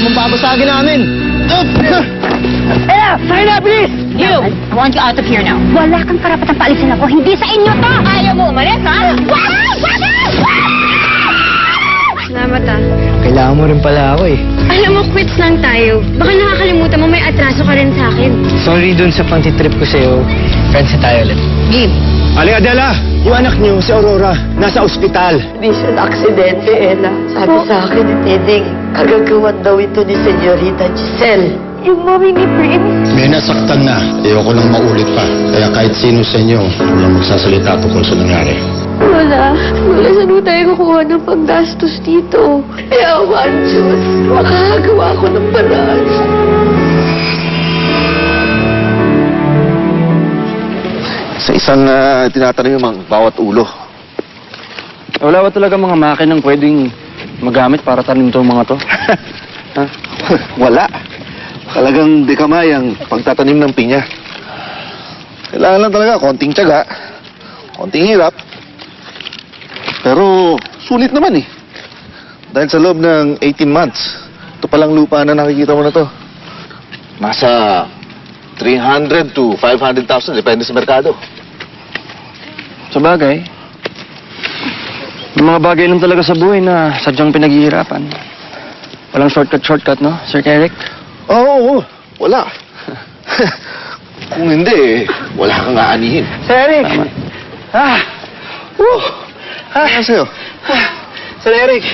mong babasagin namin. Sign up, please! You! I want you out of here now. Wala kang karapatang paalisin ako. Hindi sa inyo to! Ayaw mo umalis, ha? Salamat ah. Kailangan mo rin pala ako eh. Alam mo, quits lang tayo. Baka nakakalimutan mo may atraso ka rin sa akin. Sorry dun sa pantitrip ko sa'yo. Friends na tayo ulit. Gabe. Aling Adela, yung anak niyo, si Aurora, nasa ospital. Hindi siya na-aksidente, Ella. Sabi sa akin ni Teding, kagagawan daw ito ni Senyorita Giselle. Yung mommy ni Prince. May nasaktan na. Ayoko lang maulit pa. Kaya kahit sino sa inyo, walang magsasalita tungkol sa nangyari. Wala. Wala saan mo tayo kukuha ng panggastos dito. Kaya one, Diyos, makakagawa ko ng paraan. Sa isang tinatanong yung bawat ulo. Wala ba talaga mga makinang pwedeng magamit para tanim itong mga to? Ha? Wala. Talagang dekamay ang pagtatanim ng pinya. Kailangan lang talaga konting tiyaga, konting hirap. Pero sulit naman eh. Dahil sa loob ng 18 months, ito palang lupa na nakikita mo na to. Nasa 300 to 500,000, depende sa merkado. Sa bagay, may mga bagay lang talaga sa buhay na sadyang pinaghihirapan. Walang shortcut, no, Sir Eric? Oo, wala. Kung hindi, wala kang aanihin. Sir Eric! Tama. Ano sa'yo? Sir Eric,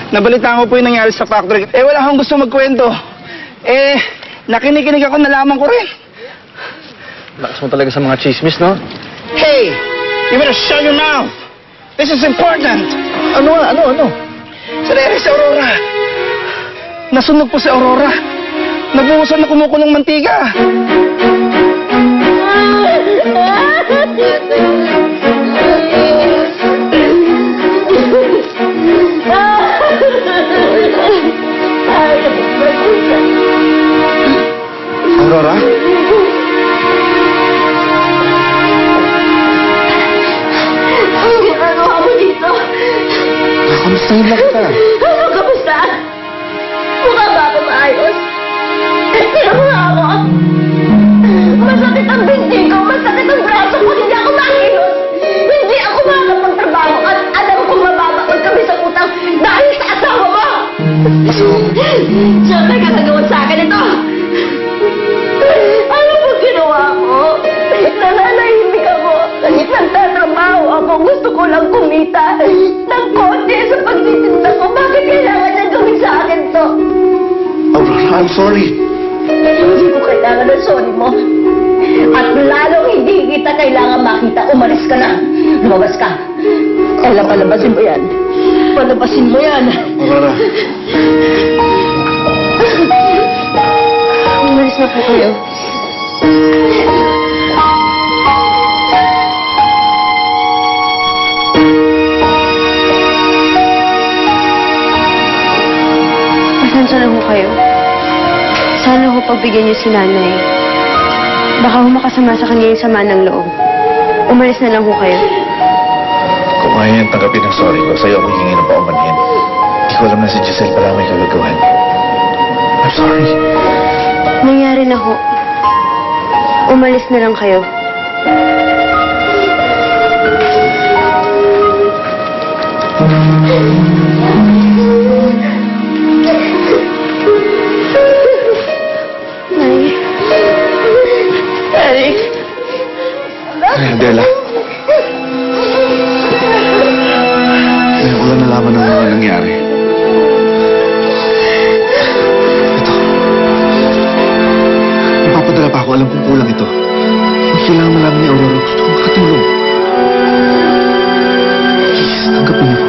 nabalitaan ko po yung nangyari sa factory. Wala akong gusto magkwento. Nakinig ako, nalaman ko rin. Lakas mo talaga sa mga chismis, no? Hey! You better shut your mouth! This is important! Ano? Sir Eric, si Aurora. Nasunog po si Aurora. Nabuhusan na kumukulong mantika. Aurora? Ang ginagawa mo dito? Kamustahin lang kita. Ano kamusta? Mukha ba ako maayos? Tingnan mo nga ako. Masakit ang binti ko, masakit ang braso ko, hindi ako makilos. Hindi ako makakapagtrabaho at alam kong mababaon kami sa utang dahil sa asawa mo. Siyempre ka nagawad sa akin ito. Ano po ginawa ko? Nananahimik ako. Kahit nagtatrabaho ako, gusto ko lang kumita ng konti sa pagtitinda ko. Bakit kailangan niya gawin sa akin to? Aurora, I'm sorry. Hindi ko kailangan ng sorry mo. At lalong hindi kita kailangan makita. Umalis ka na. Lumabas ka. Ella, palabasin mo yan. Palabasin mo yan. Aurora. Umalis na po kayo. Pasensya na ho kayo. Sana ho pagbigyan niyo si nanay. Baka ho makasama sa kanya yung sama ng loob. Umalis na lang ho kayo. Kung ayaw niyang tanggapin ang sorry ko, sa'yo ako hihingi ng paumanhin. Hindi ko alam na si Giselle pala may kagagawan. I'm sorry. Nangyari na ho. Umalis na lang kayo. Nay. Eric. Ay, Adela. Ngayon ko lang nalaman ng mga nangyari. Ito. Napapadala pa ako. Alam kong kulang ito. Kung kailangan malaman ni Aurora, gusto kong makatulong. Please, tanggapin niyo ko.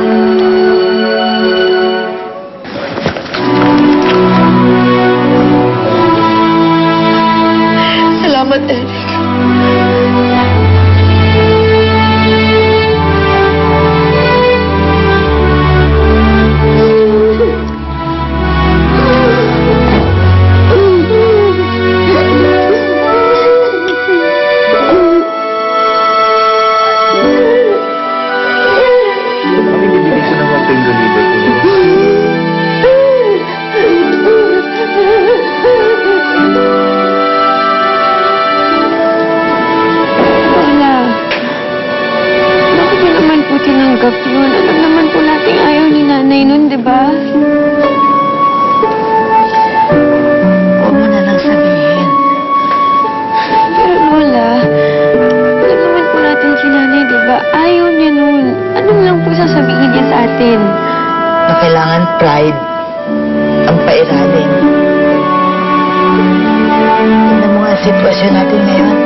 sitwasyon natin ngayon.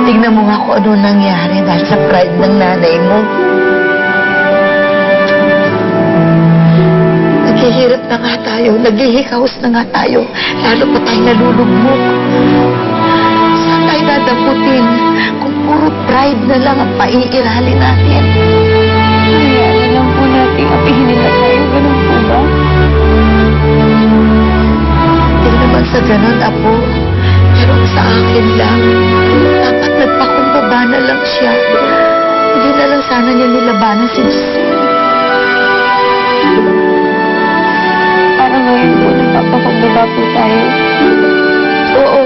Tingnan mo nga kung ano nangyari dahil sa pride ng nanay mo. Naghihirap na nga tayo, naghihikaos na nga tayo, lalo pa tayo nalulugmok. Saan tayo dadaputin kung puro pride na lang ang paiirali natin? Hayaan lang po natin apihin nila tayo. Ganun po ba? Hindi naman sa ganun, Apo. Pero sa akin lang, dapat nagpakumbaba na lang siya. Hindi na lang sana niya nilabanan si Giselle. Para ngayon po, nagpapakumbaba po tayo. Oo.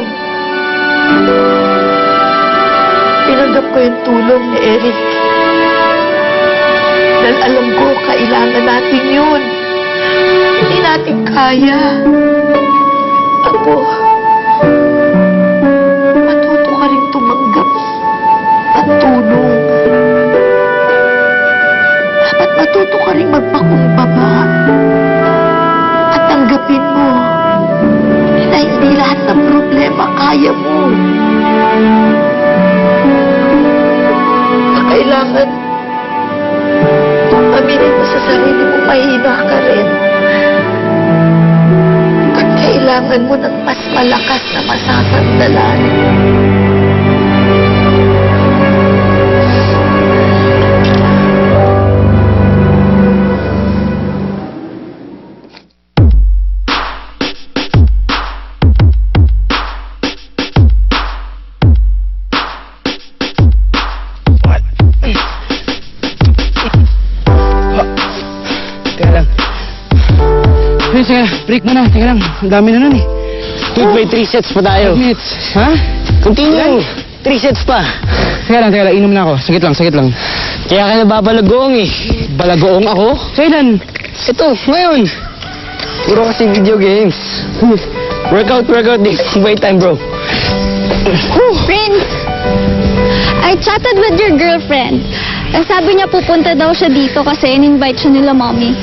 Tinanggap ko yung tulong ni Eric. Dahil alam ko, kailangan natin yun. Hindi natin kaya. Ako, matuto ka rin tumanggap at tulong. Dapat matuto ka rin magpakumbaba at tanggapin mo na hindi lahat ng problema kaya mo. Na kailangan aminin mo sa sarili mo, mahina ka rin. At kailangan mo ng mas malakas na masasandalan. Teka lang. Ay, teka, break muna. Teka lang, ang dami na nun eh. Dude, may 3 sets pa tayo. 5 minutes. Ha? Continue. 3 sets pa. Teka lang, inom na ako. Sagit lang. Kaya ka nababalagoong eh. Balagoong ako? Kailan? Ito, ngayon. Puro kasi video games. Workout din. Wait time, bro. Prince, I chatted with your girlfriend. Sabi niya pupunta daw siya dito kasi in-invite siya nila mommy.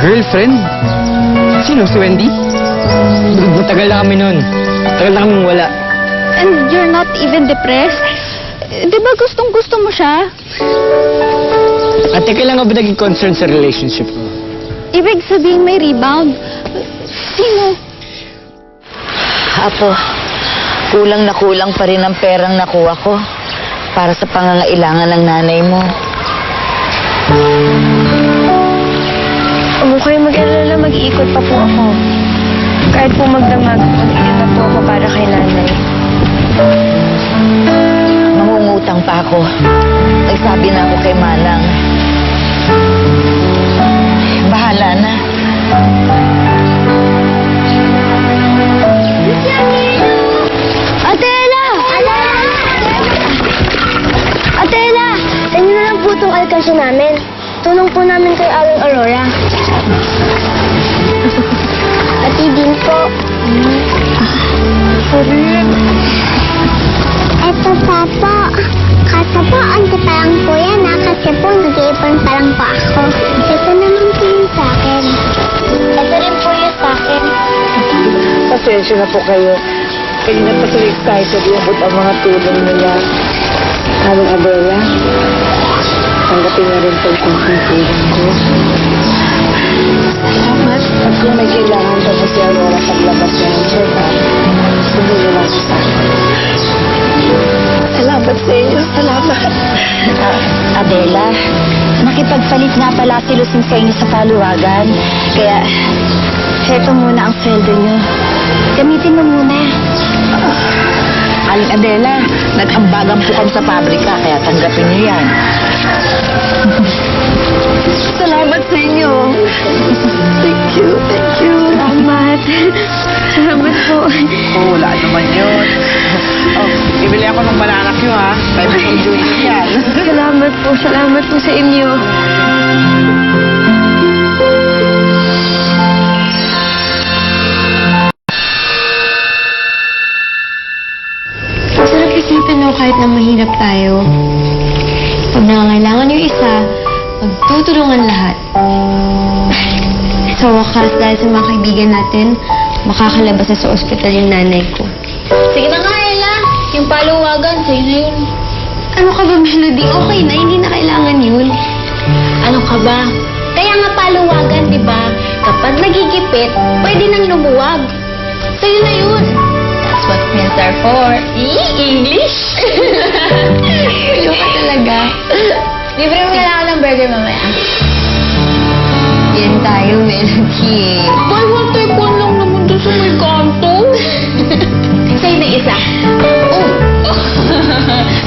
Girlfriend? Sino? Si Wendy? Matagal na kami nun. Tagal na kaming wala. And you're not even depressed? Di ba gustong-gusto mo siya? At kailan nga ba naging concern sa relationship ko? Ibig sabihin may rebound. Sino? Apo, kulang na kulang pa rin ang perang nakuha ko para sa pangangailangan ng nanay mo. Huwag kayo mag-alala, mag-iikot pa po ako. Kahit po magdamag, mag-iikot na po ako para kay nanay. Mangungutang pa ako. Nagsabi na ako kay Manang. Bahala na. Atela! Atela! Ano na lang po itong alkansya namin? Tulong po namin kay Aling Aurora. Pati din po. Eto, Papa. Kasi po, ante pa lang po yan, kasi po, nag-iipon pa lang po ako. Ito naman po yung sa akin. Ito rin po yung sa akin. Pasensya na po kayo. Kanina pa sila excited yung ang mga tulong nila. Aling Abela, tanggapin na rin po yung tulong ko. Salamat. At kung may kailangan pa si Aurora paglabas niya ng check-up, hindi nila sa akin. Salamat sa inyo. Salamat. Adela, makipagpalit nga pala si Lucing sa inyo sa paluwagan. Kaya, heto muna ang sweldo niyo. Gamitin mo muna. Aling Adela, nag-ambagan po kami sa pabrika, kaya tanggapin niyo yan. Salamat sa inyo. Thank you. Salamat. Salamat po. Wala naman yun. Oh, bibili ako ng banana Q, ha? 5 from Junior yan. Salamat po sa inyo. Sarap isipin mo kahit na mahirap tayo. Pag nangangailangan yung isa, magtutulungan lahat. Sa wakas, dahil sa mga kaibigan natin, makakalabas na sa ospital yung nanay ko. Sige na nga, Ella. Yung paluwagan, sa'yo na yun. Ano ka ba, Melody? Okay na, hindi na kailangan yun. Ano ka ba? Kaya nga paluwagan, di ba? Kapag nagigipit, pwede nang lumuwag. Sa'yo na yun. That's what pins are for. English! Ilo ka talaga. Libre mo na ako ng burger mamaya. Yan tayo, Melody. Buy one take one lang naman doon sa may kanto. Sa'yo na isa. Oh!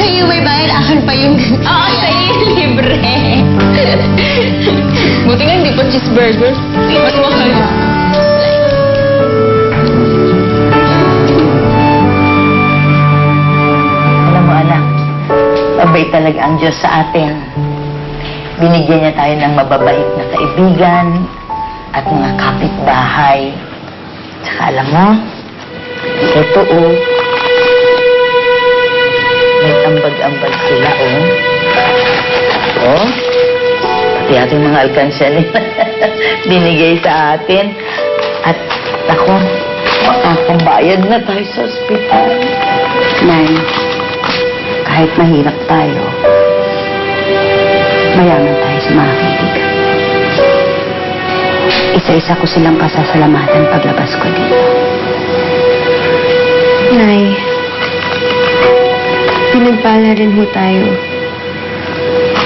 Hey, may bayad akin pa yung... Oo, sa'yo libre. Buti nga hindi pa cheeseburger. Mas mahal. Alam mo, anak, mabait talaga ang Diyos sa atin. Binigyan niya tayo ng mababait na kaibigan at mga kapitbahay. Tsaka alam mo, ito may ambag-ambag sila, Pati ating mga alkansya nila binigay sa atin. At ako, makakabayad na tayo sa ospital. Nay, kahit mahirap tayo, mayaman tayo sa mga kaibigan. Isa-isa ko silang pasasalamatan paglabas ko dito. Nay, pinagpala rin ho tayo.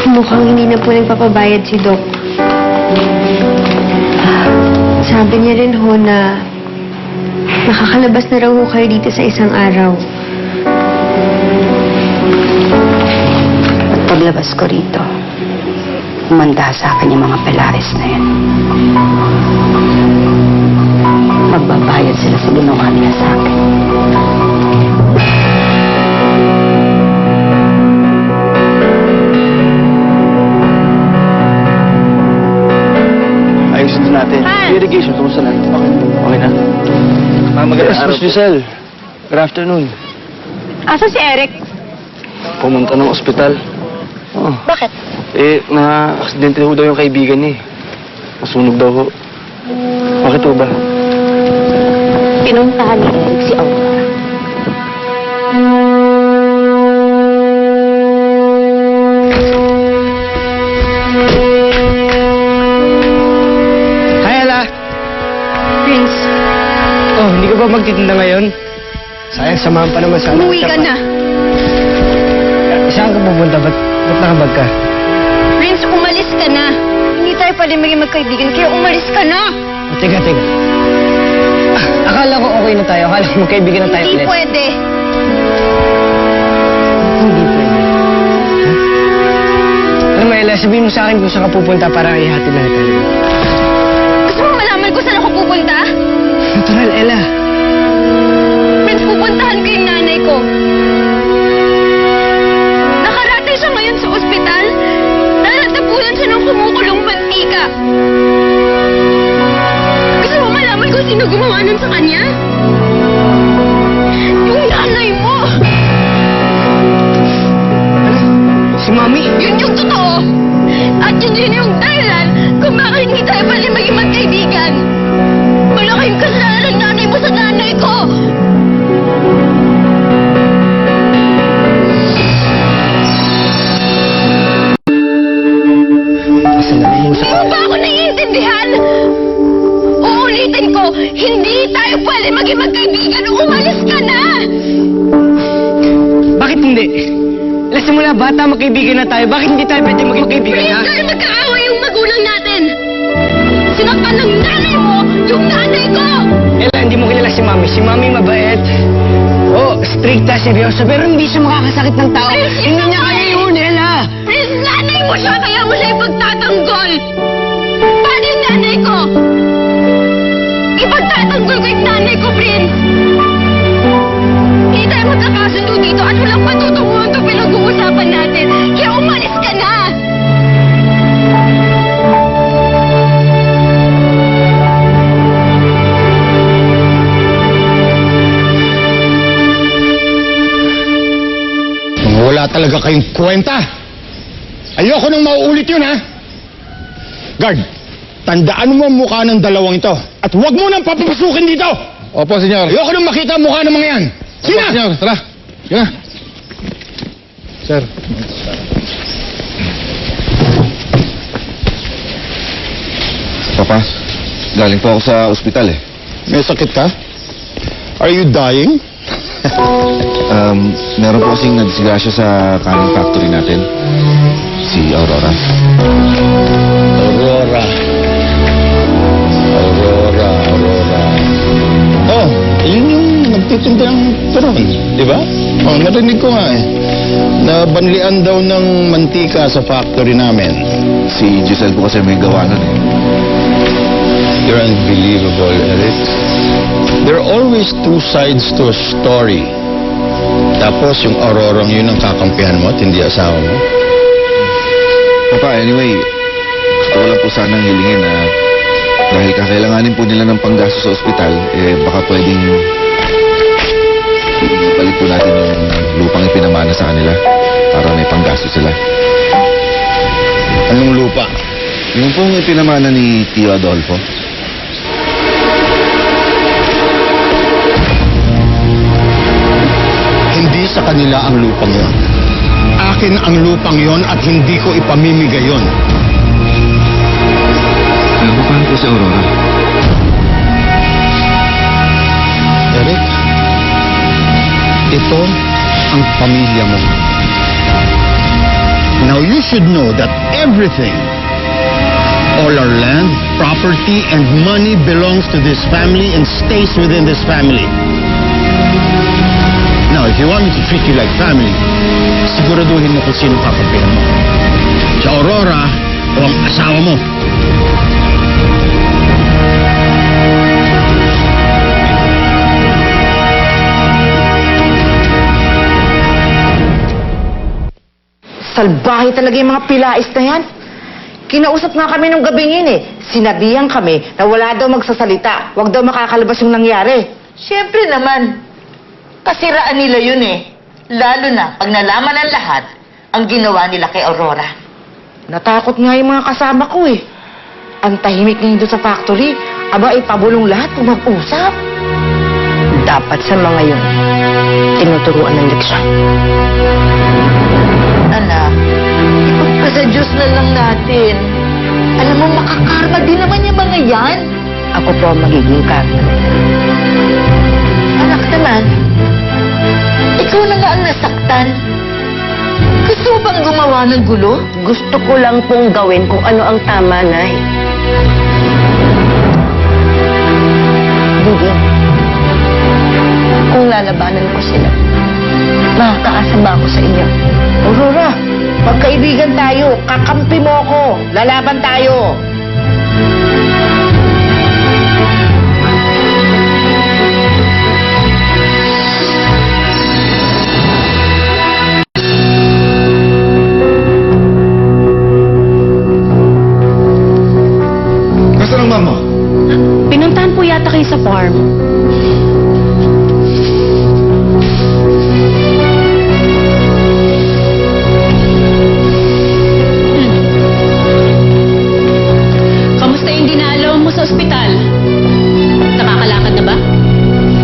Mukhang hindi na po nagpapabayad si Doc. Sabi niya rin ho na makakalabas na raw ho kayo dito sa isang araw. At paglabas ko rito, umanda sa akin yung mga pelares na yan. Magbabayad sila sa ginawa nila sa akin. Ayusin din natin. Irrigation, kumusta na? Okay na? Magandang Yes, araw Miss po. Giselle. Good afternoon. Asa si Eric? Pumunta ng ospital. Oh. Bakit? Na-aksidente ho daw yung kaibigan niya. Masunog daw ho. Bakit ho ba? Pinuntahan ni Eric si Aurora. Hi, Ella! Prince, Oh, hindi ka ba magtitinda ngayon? Sayang, samahan pa naman sana. umuwi ka na. Saan ka pupunta? Ba't nakabag ka? Prince, umalis ka na. Hindi tayo pwede maging magkaibigan, kaya umalis ka na. Oh, teka. Akala ko okay na tayo. Akala ko magkaibigan na tayo Hindi ulit. pwede. Hindi pwede. Ha? Alam mo, Ella, sabihin mo sa akin kung saan ka pupunta para ihati na tayo. Gusto mo malaman kung saan ako pupunta? Natural, Ella. Prince, pupuntahan ko yung nanay ko. Nakarating siya ngayon sa ospital. Nalatapunan siya ng kumukulong mantika. Gusto mo malaman kung sino gumawa nun sa kanya? Yung nanay mo! Si Mami? Yun yung totoo! At yun din yung dahilan kung bakit hindi tayo pwede maging magkaibigan. Malaking kasalanan ng nanay mo sa nanay ko! Hindi mo ba ako naiintindihan? Uulitin ko, hindi tayo pwede maging magkaibigan. Umalis ka na! Bakit hindi? Ella, simula bata magkaibigan na tayo. Bakit hindi tayo pwede maging magkaibigan, ha? Dahil magkaaway yung magulang natin. Sinaktan ng nanay mo yung nanay ko! Ella, hindi mo kilala si Mami. Si Mami mabait. Oh, stricta, seryoso. Pero hindi siya makakasakit ng tao. Hindi niya kaya yun, Ella. Prince, nanay mo siya, kaya mo siya ipagtatanggol! Paano yung nanay ko? Ipagtatanggol ko yung nanay ko, Prince! Hindi tayo magkakasundo dito at walang patutunguhan ito pinag-uusapan natin. Kaya umalis ka na! Wala talaga kayong kwenta. Ayoko nang mauulit yun, ha? Guard, tandaan mo ang mukha ng dalawang ito. At huwag mo nang papapasukin dito. Opo, senyor. Ayoko nang makita ang mukha ng mga yan. Sige na! Senyor, tara. Sige na. Sir. Papa, galing po ako sa ospital eh. May sakit ka? Are you dying? Meron po kasing nadisgrasya sa kaning factory natin. Si Aurora. Aurora. Oh, yun yung nagtitinda ng turon, di ba? Oh, narinig ko nga eh. Nabanlian daw ng mantika sa factory namin. Si Giselle po kasi may gawa nun eh. You're unbelievable, Eric. There are always two sides to a story. Tapos yung Aurorang yun ang kakampihan mo at hindi asawa mo. Papa, anyway, gusto ko lang po sanang hilingin na dahil kakailanganin po nila ng panggasto sa ospital, eh baka pwedeng balik po natin yung lupang ipinamana sa kanila para may panggasto sila. Anong lupa? Yung pong ipinamana ni Tio Adolfo. Hindi sa kanila ang lupang yon. Akin ang lupang yon at hindi ko ipamimigay yon. Paano po si Aurora? Eric, ito ang pamilya mo. Now you should know that everything, all our land, property, and money belongs to this family and stays within this family. Now, if you want me to treat you like family, siguraduhin mo kung sino kakampihan mo. Si Aurora o ang asawa mo. Salbahe talaga yung mga pilais na yan. Kinausap nga kami nung gabing yun eh. Sinabihan kami na wala daw magsasalita. Huwag daw makakalabas yung nangyari. Siyempre naman, kasiraan nila yun eh. Lalo na pag nalaman ng lahat ang ginawa nila kay Aurora. Natakot nga yung mga kasama ko eh. Ang tahimik ngayon doon sa factory. Aba, ipabulong lahat kung mag-usap. Dapat sa mga yun, tinuturuan ng leksyon. Anak, ipagpasa Diyos na lang natin. Alam mo, makakarma din naman yung mga yan. Ako po ang magiging karma nila. Anak naman, ikaw na nga ang nasaktan. Gusto mo bang gumawa ng gulo? Gusto ko lang pong gawin kung ano ang tama, Nay. Didi, kung lalabanan ko sila, makakaasama ako sa inyo. Aurora, magkaibigan tayo. Kakampi mo ako. Lalaban tayo. Nasaan ang mama? Pinuntahan po yata kayo sa farm. Kamusta yung dinalaw mo sa ospital? Nakakalakad na ba?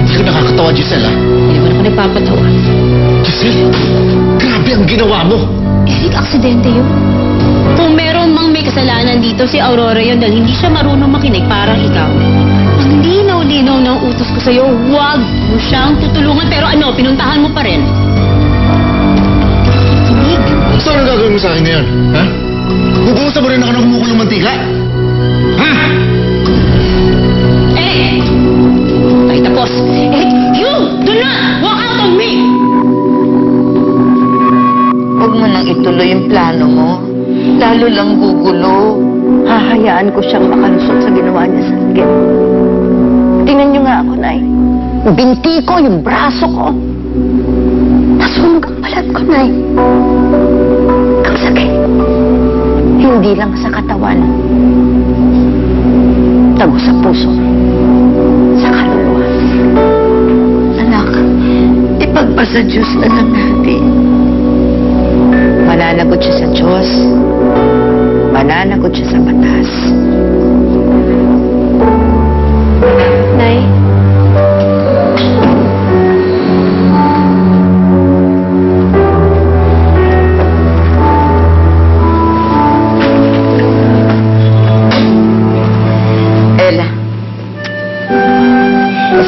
Hindi ka nakakatawa, Giselle, ha? Hindi mo na ako nagpapatawa. Giselle, grabe ang ginawa mo. Eric, aksidente yun. Kung meron mang may kasalanan dito, si Aurora yun dahil hindi siya marunong makinig parang ikaw. Ang linaw-linaw ng utos ko sa'yo, huwag mo siyang tutulungan. Pero ano, pinuntahan mo pa rin. Kinig. So, ano gagawin mo sa akin ngayon? Ha? Bubuhusan mo rin ako ng kumukulong mantika? Ha? Eric! Ay, tapos. Eric, you! Do not walk out on me! Huwag mo nang ituloy yung plano mo. Lalo lang gugulo. Hahayaan ko siyang makalusot sa ginawa niya sa lagim. Tingnan niyo nga ako, Nay. Yung binti ko, yung braso ko. Nasunog ang balat ko, Nay. Ang sakit. Hindi lang sa katawan. Tago sa puso. Sa kaluluwa. Anak, ipagpasa Diyos na lang natin. Mananagot siya sa Diyos. Mananagot siya sa batas. Nay?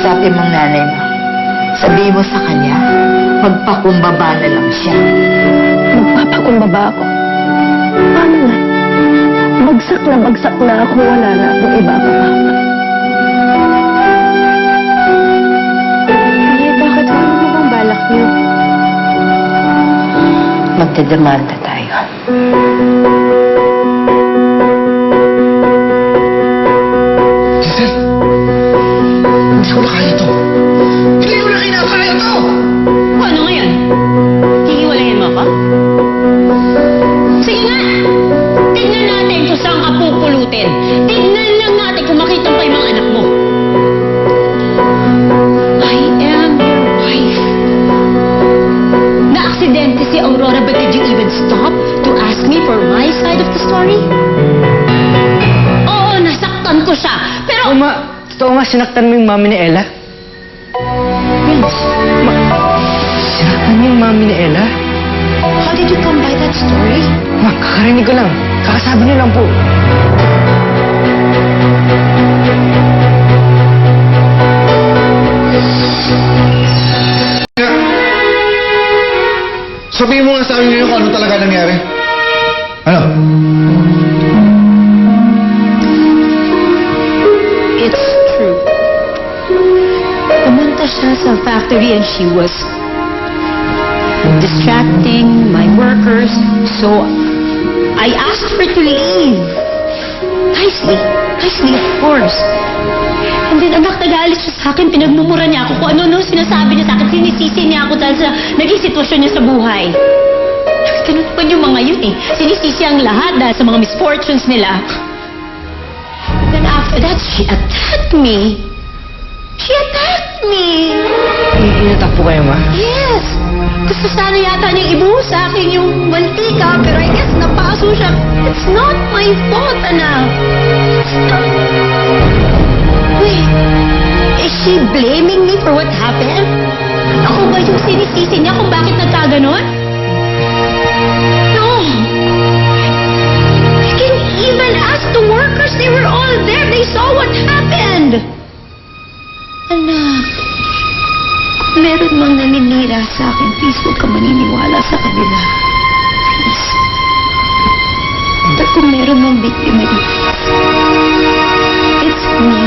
Kausapin mong nanay mo. Sabihin mo sa kanya, magpakumbaba na lang siya. Magpapakumbaba ako. Paano nga? Bagsak na ako. Wala na akong iba pa. Bakit ano mo bang balak niyo? Magdedemanda tayo. Giselle! Hindi ko na kaya ito. Hindi ko na kinakaya ito! O ano ngayon? Hihiwalayin mo ako? Sige nga! Tignan natin kung saan ka pupulutin. Tignan lang natin kung makita pa yung mga anak mo. I am your wife. Na-aksidente si Aurora, but did you even stop to ask me for my side of the story? Oo, nasaktan ko siya. Pero... Totoo nga, sinaktan mo yung mami ni Ella? Prince, Sinaktan mo yung mami ni Ella? how did you come by that story? Kakarinig ko lang. Kakasabi niyo lang po. Sabihin mo nga sa amin ngayon kung ano talaga nangyari. Ano? It's true. Pumunta siya sa factory and she was distracting my workers, so I asked her to leave. Nicely, of course. And then anak, nagalit siya sa akin, pinagmumura niya ako kung ano-ano sinasabi niya sa akin, sinisisi niya ako dahil sa naging sitwasyon niya sa buhay. Ganun pa yung mga yun eh. Sinisisi ang lahat dahil sa mga misfortunes nila. Then after that, she attacked me. Inatak po kayo, ma? Yes! Gusto sana yata niyang ibuhos sa akin yung mantika, pero I guess napaso siya. It's not my fault, anak. Wait, is she blaming me for what happened? Ako ba yung sinisisi niya kung bakit nagkaganon? No! You can even ask the workers. They were all there. They saw what happened. Anak, kung meron mang naninira sa akin, please huwag ka maniniwala sa kanila. Please. At kung meron mang biktima dito, it's me.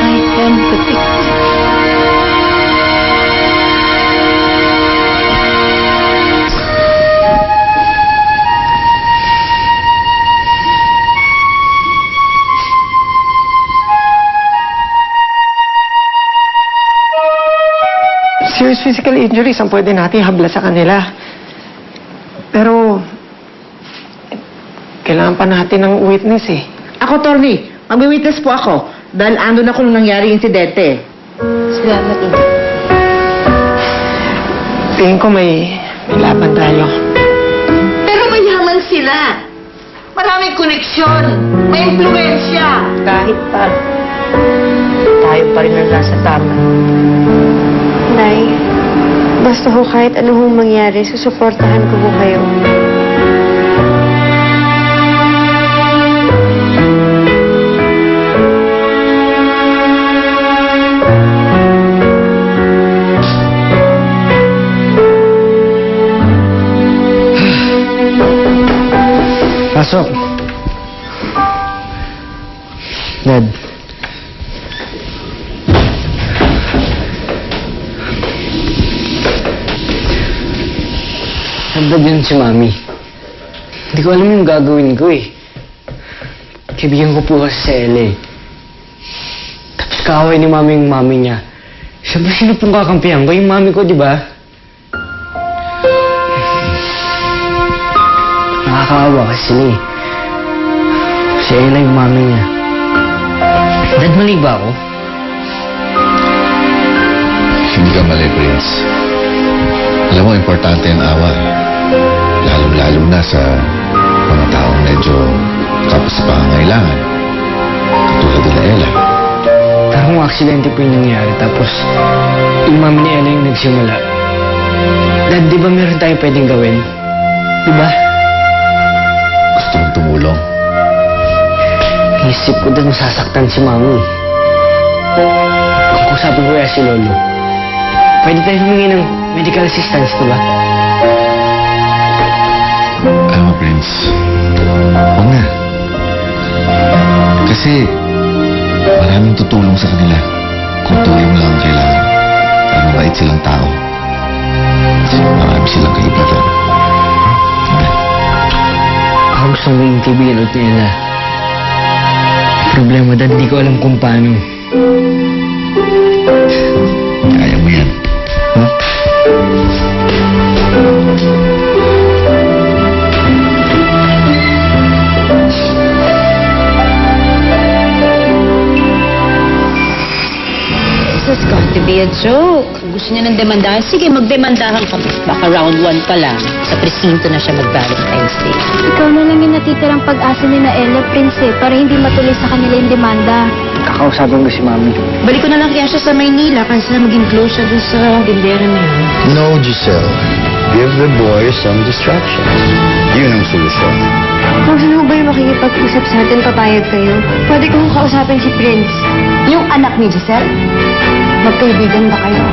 I am the victim. Serious physical injuries ang pwede natin habla sa kanila. Pero, kailangan pa natin ng witness eh. Ako, Torny, mag-witness po ako dahil andun ako nung nangyari yung insidente. Salamat, Ina. Tingin ko may laban tayo. Pero mayaman sila. Maraming koneksyon. May impluensya. Kahit pa, tayo pa rin ang nasa tama. Nay, basta ho kahit ano hong mangyari, susuportahan ko po kayo. Pasok. Dad. Nagdad yun si Mami. Hindi ko alam yung gagawin ko eh. Kaibigan ko po kasi si Ella eh. Tapos kaaway ni Mami yung Mami niya. Siyempre, sino pong kakampihan ko? Yung Mami ko, di ba? Nakakaawa kasi sila eh. Si Ella yung Mami niya. Dad, mali ba ako? Hindi ka mali, Prince. Alam mo, importante ang awa. Lalo-lalo na sa mga taong medyo kapos sa pangangailangan. Katulad nila Ella. Pero kung aksidente po yung nangyari, tapos yung Mami ni Ella yung nagsimula. Dad, di ba meron tayong pwedeng gawin? Di ba? Gusto mong tumulong. Isip ko dad masasaktan si Mami. Kung kakausapin ko kaya si Lolo. Pwede tayo humingi ng medical assistance, diba? Alam mo, Prince, huwag na. Kasi maraming tutulong sa kanila kung tulong lang ang kailangan. Para mabait silang tao. Kasi marami silang kaibigan. Ako gusto kong maging kaibigan ulit nila. Problema, Dad, di ko alam kung paano. Kaya mo yan. Huh? This has got to be a joke. Kung gusto niya ng demandahan, sige, magdemandahan ka. Baka round 1 pa lang. Sa presinto na siya mag-Valentine's Day. Ikaw na lang yung natitirang pag-asa ni na Ella, Prince, para hindi matuloy sa kanila yung demanda. Kakausapin ko si Mami. Balik ko na lang kaya siya sa Maynila kasi maging close siya dun sa gindera na yun. No, Giselle. Give the boy some distraction. Yun ang solusyon. Kung sino ba yung makikipag-usap sa atin, papayag kayo? Pwede kong kausapin si Prince. Yung anak ni Giselle, magkaibigan ba kayo?